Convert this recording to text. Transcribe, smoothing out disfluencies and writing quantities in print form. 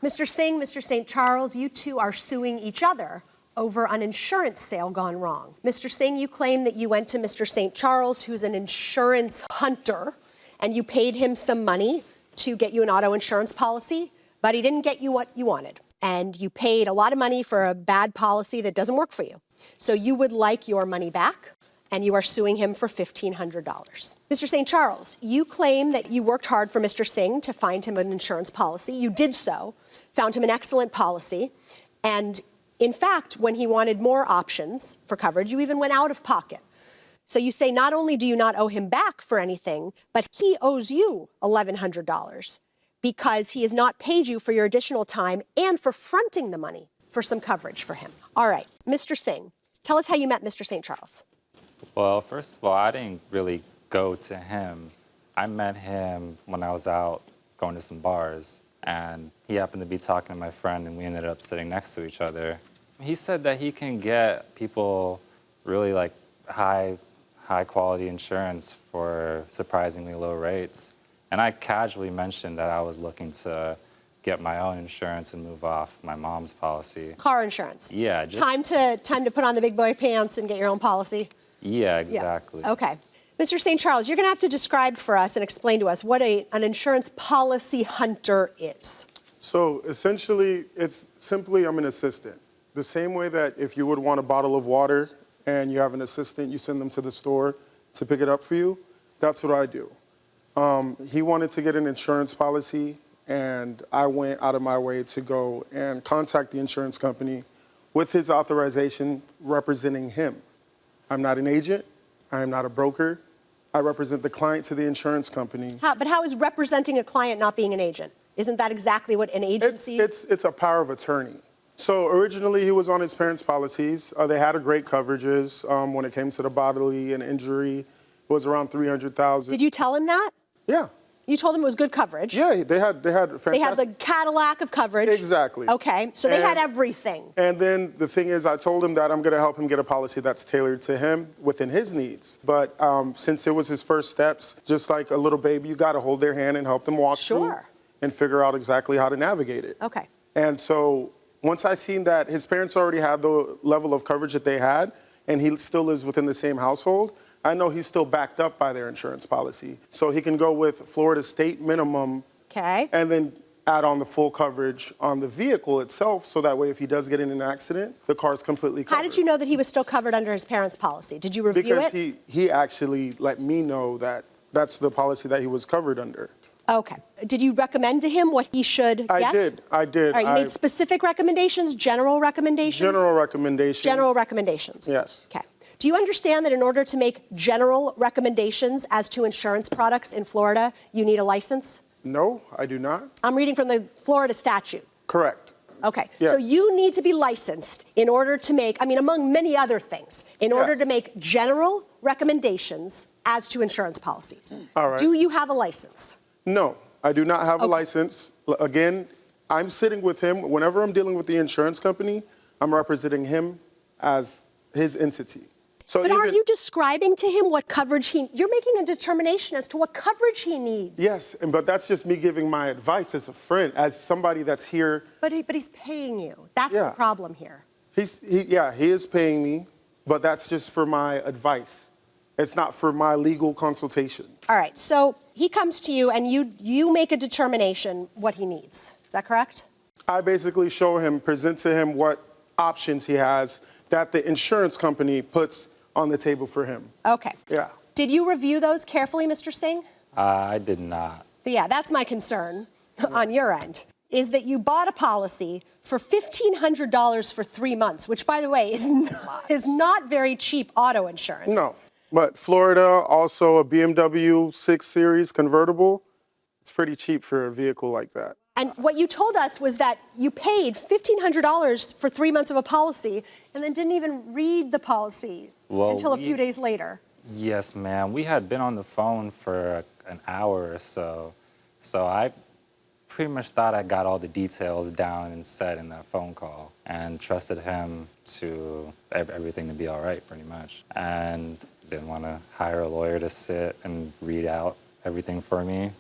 Mr. Singh, Mr. St. Charles, you two are suing each other over an insurance sale gone wrong. Mr. Singh, you claim that you went to Mr. St. Charles, who's an insurance hunter, and you paid him some money to get you an auto insurance policy, but he didn't get you what you wanted. And you paid a lot of money for a bad policy that doesn't work for you. So you would like your money back, and you are suing him for $1,500. Mr. St. Charles, you claim that you worked hard for Mr. Singh to find him an insurance policy. You did so, found him an excellent policy, and in fact, when he wanted more options for coverage, you even went out of pocket. So you say not only do you not owe him back for anything, but he owes you $1,100 because he has not paid you for your additional time and for fronting the money for some coverage for him. All right, Mr. Singh, tell us how you met Mr. St. Charles. Well, first of all, I didn't really go to him. I met him when I was out going to some bars, and he happened to be talking to my friend, and we ended up sitting next to each other. He said that he can get people really like high quality insurance for surprisingly low rates. And I casually mentioned that I was looking to get my own insurance and move off my mom's policy. Car insurance. Yeah. Time to put on the big boy pants and get your own policy. Yeah, exactly. Yeah. Okay. Mr. St. Charles, you're going to have to describe for us and explain to us what an insurance policy hunter is. So essentially, it's simply I'm an assistant. The same way that if you would want a bottle of water and you have an assistant, you send them to the store to pick it up for you, that's what I do. He wanted to get an insurance policy, and I went out of my way to go and contact the insurance company with his authorization representing him. I'm not an agent. I am not a broker. I represent the client to the insurance company. But how is representing a client not being an agent? Isn't that exactly what an agency is? It's a power of attorney. So originally he was on his parents' policies. They had a great coverages when it came to the bodily and injury. It was around $300,000. Did you tell him that? Yeah. You told him it was good coverage? Yeah, they had fantastic. They had the Cadillac of coverage. Exactly. Okay, so they had everything. And then the thing is, I told him that I'm going to help him get a policy that's tailored to him within his needs. But since it was his first steps, just like a little baby, you got to hold their hand and help them walk through and figure out exactly how to navigate it. Okay. And so once I seen that his parents already had the level of coverage that they had, and he still lives within the same household, I know he's still backed up by their insurance policy. So he can go with Florida state minimum. Okay. And then add on the full coverage on the vehicle itself, so that way if he does get in an accident, the car's completely covered. How did you know that he was still covered under his parents' policy? Did you review it? Because he actually let me know that that's the policy that he was covered under. Okay. Did you recommend to him what he should get? I did. All right, you made specific recommendations, general recommendations? General recommendations. General recommendations. Yes. Okay. Do you understand that in order to make general recommendations as to insurance products in Florida, you need a license? No, I do not. I'm reading from the Florida statute. Correct. Okay. Yes. So you need to be licensed in order to make, I mean, among many other things, in order to make general recommendations as to insurance policies. All right. Do you have a license? No, I do not have a license. Again, I'm sitting with him. Whenever I'm dealing with the insurance company, I'm representing him as his entity. So but aren't you describing to him what coverage you're making a determination as to what coverage he needs? Yes, but that's just me giving my advice as a friend, as somebody that's here. But he's paying you. That's the problem here. He is paying me, but that's just for my advice. It's not for my legal consultation. All right, so he comes to you and you make a determination what he needs. Is that correct? I basically present to him what options he has that the insurance company puts on the table for him. Okay. Yeah. Did you review those carefully, Mr. Singh? I did not. Yeah, that's my concern on your end, is that you bought a policy for $1,500 for 3 months, which, by the way, is not very cheap auto insurance. No, but Florida, also a BMW 6 Series convertible, it's pretty cheap for a vehicle like that. And what you told us was that you paid $1,500 for 3 months of a policy and then didn't even read the policy until a few days later. Yes, ma'am. We had been on the phone for an hour or so. So I pretty much thought I got all the details down and said in that phone call and trusted him to everything to be all right, pretty much. And didn't want to hire a lawyer to sit and read out everything for me.